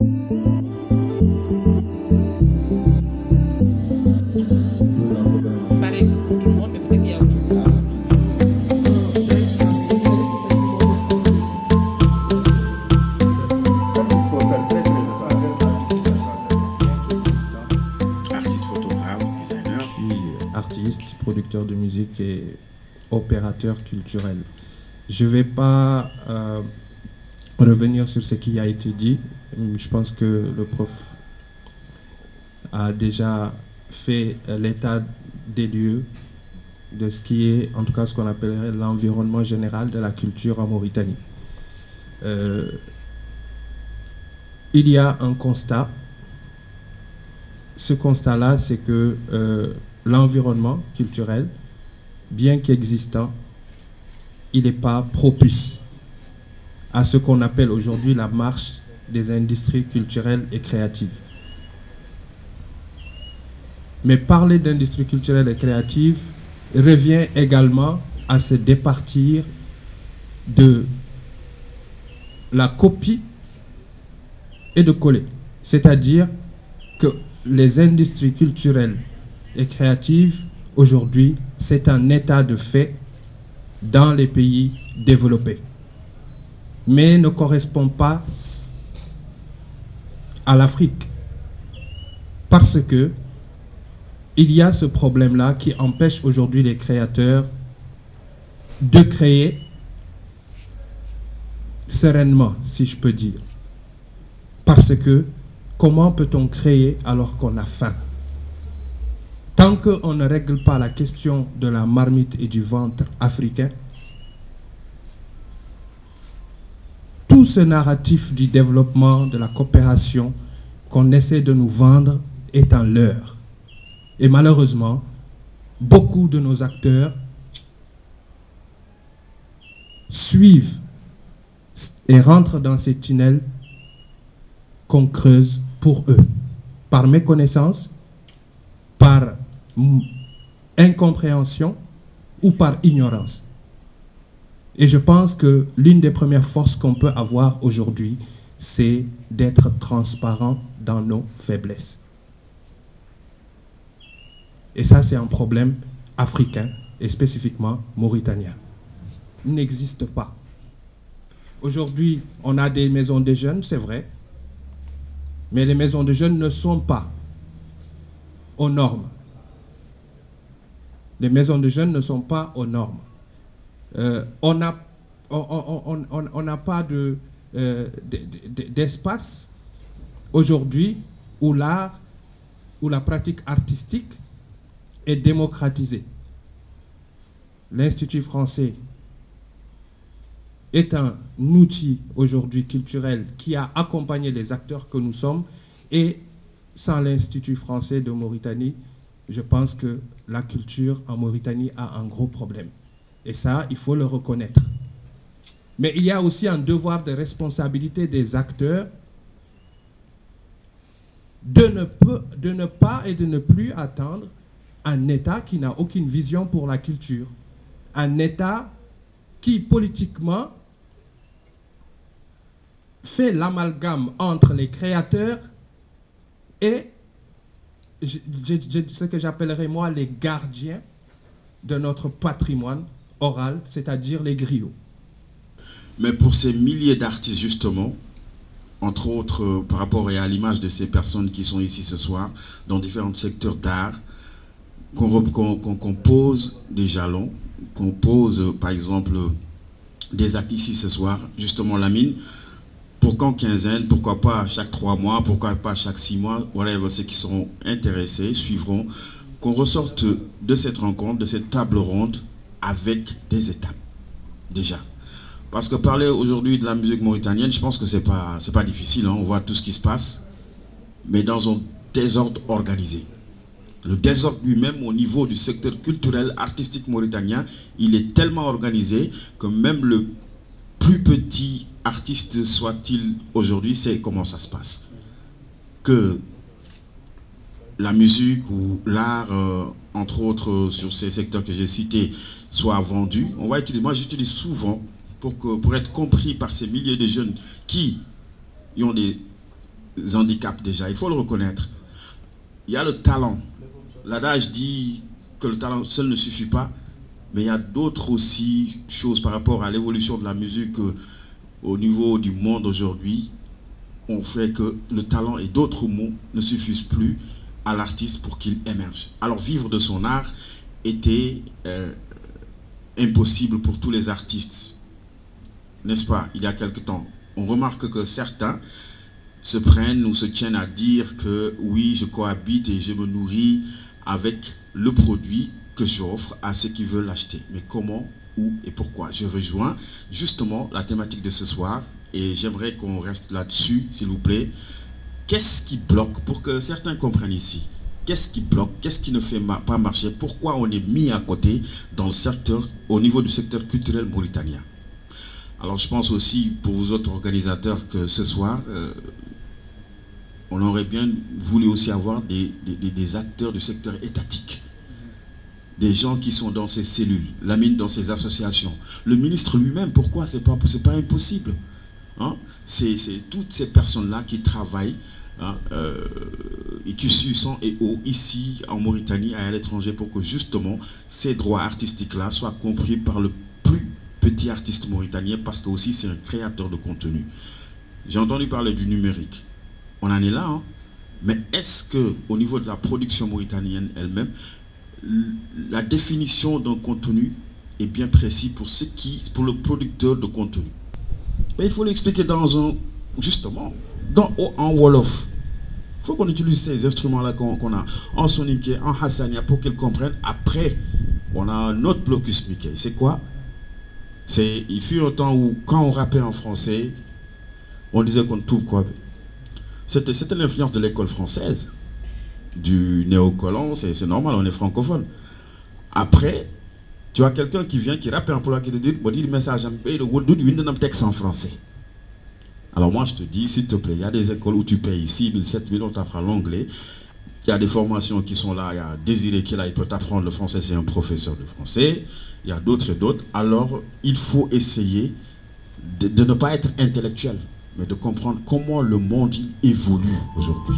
Pareil que pour tout le monde, mais peut-être qu'il y a Artiste, photographe, designer. Je suis artiste, producteur de musique et opérateur culturel. Je ne vais pas revenir sur ce qui a été dit. Je pense que le prof a déjà fait l'état des lieux de ce qui est, en tout cas, ce qu'on appellerait l'environnement général de la culture en Mauritanie. Il y a un constat. Ce constat-là, c'est que l'environnement culturel, bien qu'existant, il n'est pas propice à ce qu'on appelle aujourd'hui la marche des industries culturelles et créatives. Mais parler d'industrie culturelle et créative revient également à se départir de la copie et de coller. C'est-à-dire que les industries culturelles et créatives, aujourd'hui, c'est un état de fait dans les pays développés, mais ne correspond pas à l'Afrique, parce que il y a ce problème-là qui empêche aujourd'hui les créateurs de créer sereinement, si je peux dire. Parce que comment peut-on créer alors qu'on a faim? Tant qu'on ne règle pas la question de la marmite et du ventre africain, tout ce narratif du développement, de la coopération qu'on essaie de nous vendre est un leurre. Et malheureusement, beaucoup de nos acteurs suivent et rentrent dans ces tunnels qu'on creuse pour eux, par méconnaissance, par incompréhension ou par ignorance. Et je pense que l'une des premières forces qu'on peut avoir aujourd'hui, c'est d'être transparent dans nos faiblesses. Et ça, c'est un problème africain et spécifiquement mauritanien. Il n'existe pas. Aujourd'hui, on a des maisons de jeunes, c'est vrai, mais les maisons de jeunes ne sont pas aux normes. Les maisons de jeunes ne sont pas aux normes. On n'a pas d'espace aujourd'hui où l'art, où la pratique artistique est démocratisée. L'Institut français est un outil aujourd'hui culturel qui a accompagné les acteurs que nous sommes, et sans l'Institut français de Mauritanie, je pense que la culture en Mauritanie a un gros problème. Et ça, il faut le reconnaître. Mais il y a aussi un devoir de responsabilité des acteurs de ne pas et de ne plus attendre un État qui n'a aucune vision pour la culture. Un État qui, politiquement, fait l'amalgame entre les créateurs et ce que j'appellerais moi les gardiens de notre patrimoine oral, c'est-à-dire les griots. Mais pour ces milliers d'artistes, justement, entre autres par rapport à l'image de ces personnes qui sont ici ce soir, dans différents secteurs d'art, qu'on pose des jalons, qu'on pose par exemple des actes ici ce soir, justement Lamine, pourquoi en quinzaine, pourquoi pas chaque 3 mois, pourquoi pas chaque 6 mois, voilà, ceux qui seront intéressés suivront, qu'on ressorte de cette rencontre, de cette table ronde avec des étapes, déjà. Parce que parler aujourd'hui de la musique mauritanienne, je pense que c'est pas difficile, hein, on voit tout ce qui se passe, mais dans un désordre organisé. Le désordre lui-même au niveau du secteur culturel, artistique mauritanien, il est tellement organisé que même le plus petit artiste soit-il aujourd'hui, sait comment ça se passe. Que la musique ou l'art, entre autres sur ces secteurs que j'ai cités, soit vendu. On va utiliser, moi j'utilise souvent pour être compris par ces milliers de jeunes qui ont des handicaps déjà, il faut le reconnaître. Il y a le talent. L'adage dit que le talent seul ne suffit pas, mais il y a d'autres aussi choses par rapport à l'évolution de la musique au niveau du monde aujourd'hui. On fait que le talent et d'autres mots ne suffisent plus à l'artiste pour qu'il émerge. Alors vivre de son art était impossible pour tous les artistes, n'est-ce pas, il y a quelque temps. On remarque que certains se prennent ou se tiennent à dire que oui, je cohabite et je me nourris avec le produit que j'offre à ceux qui veulent l'acheter. Mais comment, où et pourquoi? Je rejoins justement la thématique de ce soir et j'aimerais qu'on reste là-dessus, s'il vous plaît. Qu'est-ce qui bloque, pour que certains comprennent ici, qu'est-ce qui bloque, qu'est-ce qui ne fait pas marcher, pourquoi on est mis à côté dans le secteur, au niveau du secteur culturel mauritanien? Alors je pense aussi pour vous autres organisateurs que ce soir, on aurait bien voulu aussi avoir des acteurs du secteur étatique, des gens qui sont dans ces cellules, Lamine dans ces associations, le ministre lui-même. Pourquoi c'est pas impossible, hein? C'est toutes ces personnes-là qui travaillent, hein, et qui suent sang et eau ici en Mauritanie et à l'étranger pour que justement ces droits artistiques-là soient compris par le plus petit artiste mauritanien, parce que aussi c'est un créateur de contenu. J'ai entendu parler du numérique. On en est là, hein? Mais est-ce que au niveau de la production mauritanienne elle-même, la définition d'un contenu est bien précis pour le producteur de contenu? Mais il faut l'expliquer en Wolof. Il faut qu'on utilise ces instruments-là qu'on a en soniké, en hassania, pour qu'ils comprennent. Après, on a un autre blocus Mickey. C'est quoi? Il fut un temps où, quand on rappait en français, on disait qu'on tout quoi. C'était l'influence de l'école française, du néocolon, c'est normal, on est francophone. Après, tu as quelqu'un qui vient, qui rappe un peu, qui te dit, le message le texte en français. Alors moi je te dis, s'il te plaît, il y a des écoles où tu payes 6 000, 7 000, on t'apprend l'anglais. Il y a des formations qui sont là, il y a Désiré qui est là, il peut t'apprendre le français, c'est un professeur de français. Il y a d'autres et d'autres. Alors il faut essayer de ne pas être intellectuel, mais de comprendre comment le monde évolue aujourd'hui.